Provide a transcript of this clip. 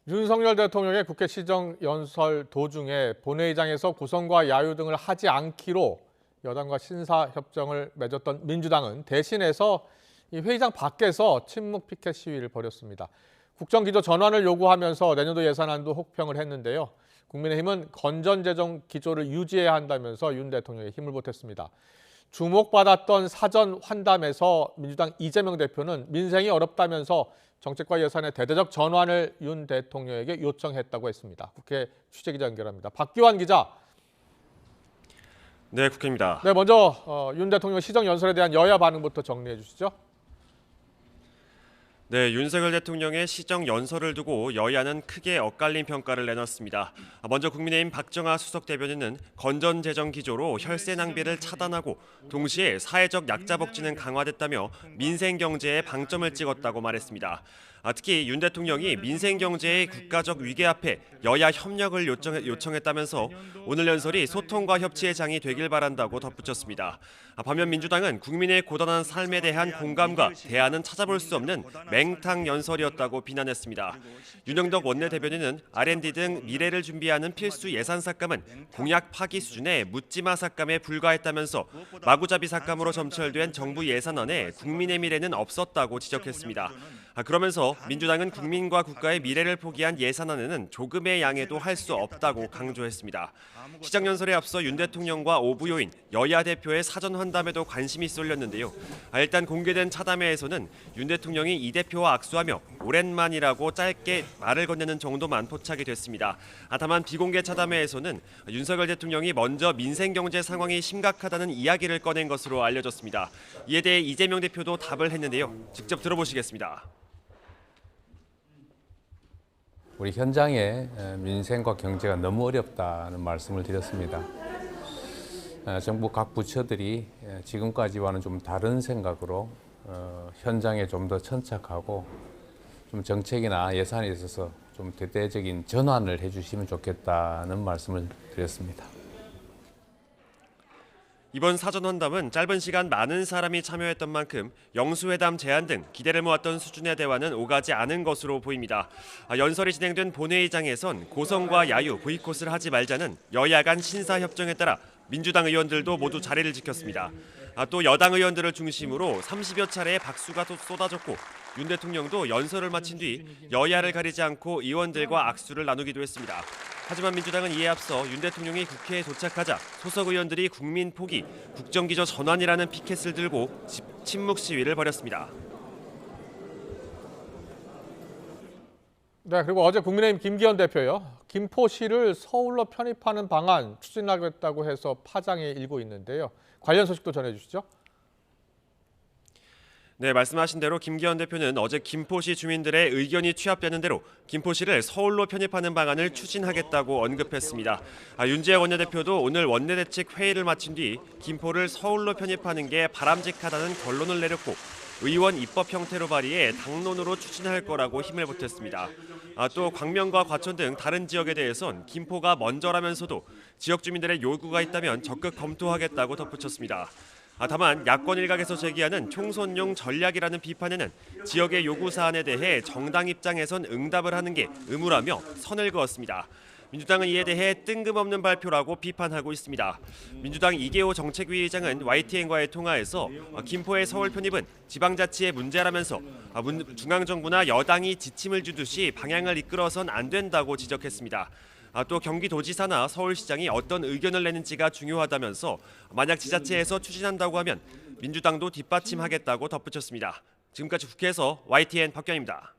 윤석열 대통령의 국회 시정연설 도중에 본회의장에서 고성과 야유 등을 하지 않기로 여당과 신사협정을 맺었던 민주당은 대신해서 이 회의장 밖에서 침묵 피켓 시위를 벌였습니다. 국정기조 전환을 요구하면서 내년도 예산안도 혹평을 했는데요. 국민의힘은 건전재정 기조를 유지해야 한다면서 윤 대통령에 힘을 보탰습니다. 주목받았던 사전 환담에서 민주당 이재명 대표는 민생이 어렵다면서 정책과 예산의 대대적 전환을 윤 대통령에게 요청했다고 했습니다. 국회 취재기자 연결합니다. 박기환 기자. 네, 국회입니다. 네, 먼저 윤 대통령 시정연설에 대한 여야 반응부터 정리해 주시죠. 네, 윤석열 대통령의 시정 연설을 두고 여야는 크게 엇갈린 평가를 내놨습니다. 먼저 국민의힘 박정하 수석 대변인은 건전 재정 기조로 혈세 낭비를 차단하고 동시에 사회적 약자 복지는 강화됐다며 민생 경제에 방점을 찍었다고 말했습니다. 특히 윤 대통령이 민생 경제의 국가적 위기 앞에 여야 협력을 요청했다면서 오늘 연설이 소통과 협치의 장이 되길 바란다고 덧붙였습니다. 반면 민주당은 국민의 고단한 삶에 대한 공감과 대안은 찾아볼 수 없는 맹탕 연설이었다고 비난했습니다. 윤영덕 원내대변인은 R&D 등 미래를 준비하는 필수 예산 삭감은 공약 파기 수준의 묻지마 삭감에 불과했다면서 마구잡이 삭감으로 점철된 정부 예산안에 국민의 미래는 없었다고 지적했습니다. 그러면서 민주당은 국민과 국가의 미래를 포기한 예산안에는 조금의 양해도 할 수 없다고 강조했습니다. 시정연설에 앞서 윤 대통령과 오부 요인, 여야 대표의 사전 환담에도 관심이 쏠렸는데요. 일단 공개된 차담회에서는 윤 대통령이 이 대표와 악수하며 오랜만이라고 짧게 말을 건네는 정도만 포착이 됐습니다. 다만 비공개 차담회에서는 윤석열 대통령이 먼저 민생 경제 상황이 심각하다는 이야기를 꺼낸 것으로 알려졌습니다. 이에 대해 이재명 대표도 답을 했는데요. 직접 들어보시겠습니다. 우리 현장에 민생과 경제가 너무 어렵다는 말씀을 드렸습니다. 정부 각 부처들이 지금까지와는 좀 다른 생각으로 현장에 좀 더 천착하고 좀 정책이나 예산에 있어서 좀 대대적인 전환을 해주시면 좋겠다는 말씀을 드렸습니다. 이번 사전환담은 짧은 시간 많은 사람이 참여했던 만큼 영수회담 제안 등 기대를 모았던 수준의 대화는 오가지 않은 것으로 보입니다. 연설이 진행된 본회의장에선 고성과 야유, 보이콧을 하지 말자는 여야 간 신사협정에 따라 민주당 의원들도 모두 자리를 지켰습니다. 또 여당 의원들을 중심으로 30여 차례의 박수가 쏟아졌고 윤 대통령도 연설을 마친 뒤 여야를 가리지 않고 의원들과 악수를 나누기도 했습니다. 하지만 민주당은 이에 앞서 윤 대통령이 국회에 도착하자 소속 의원들이 국민 포기, 국정기조 전환이라는 피켓을 들고 침묵 시위를 벌였습니다. 네, 그리고 어제 국민의힘 김기현 대표요. 김포시를 서울로 편입하는 방안 추진하겠다고 해서 파장이 일고 있는데요. 관련 소식도 전해주시죠. 네, 말씀하신 대로 김기현 대표는 어제 김포시 주민들의 의견이 취합되는 대로 김포시를 서울로 편입하는 방안을 추진하겠다고 언급했습니다. 윤지혜 원내대표도 오늘 원내대책 회의를 마친 뒤 김포를 서울로 편입하는 게 바람직하다는 결론을 내렸고 의원 입법 형태로 발의해 당론으로 추진할 거라고 힘을 보탰습니다. 또 광명과 과천 등 다른 지역에 대해선 김포가 먼저라면서도 지역 주민들의 요구가 있다면 적극 검토하겠다고 덧붙였습니다. 다만 야권 일각에서 제기하는 총선용 전략이라는 비판에는 지역의 요구 사안에 대해 정당 입장에선 응답을 하는 게 의무라며 선을 그었습니다. 민주당은 이에 대해 뜬금없는 발표라고 비판하고 있습니다. 민주당 이계호 정책위의장은 YTN과의 통화에서 김포의 서울 편입은 지방자치의 문제라면서 중앙정부나 여당이 지침을 주듯이 방향을 이끌어선 안 된다고 지적했습니다. 또 경기도지사나 서울시장이 어떤 의견을 내는지가 중요하다면서 만약 지자체에서 추진한다고 하면 민주당도 뒷받침하겠다고 덧붙였습니다. 지금까지 국회에서 YTN 박경입니다.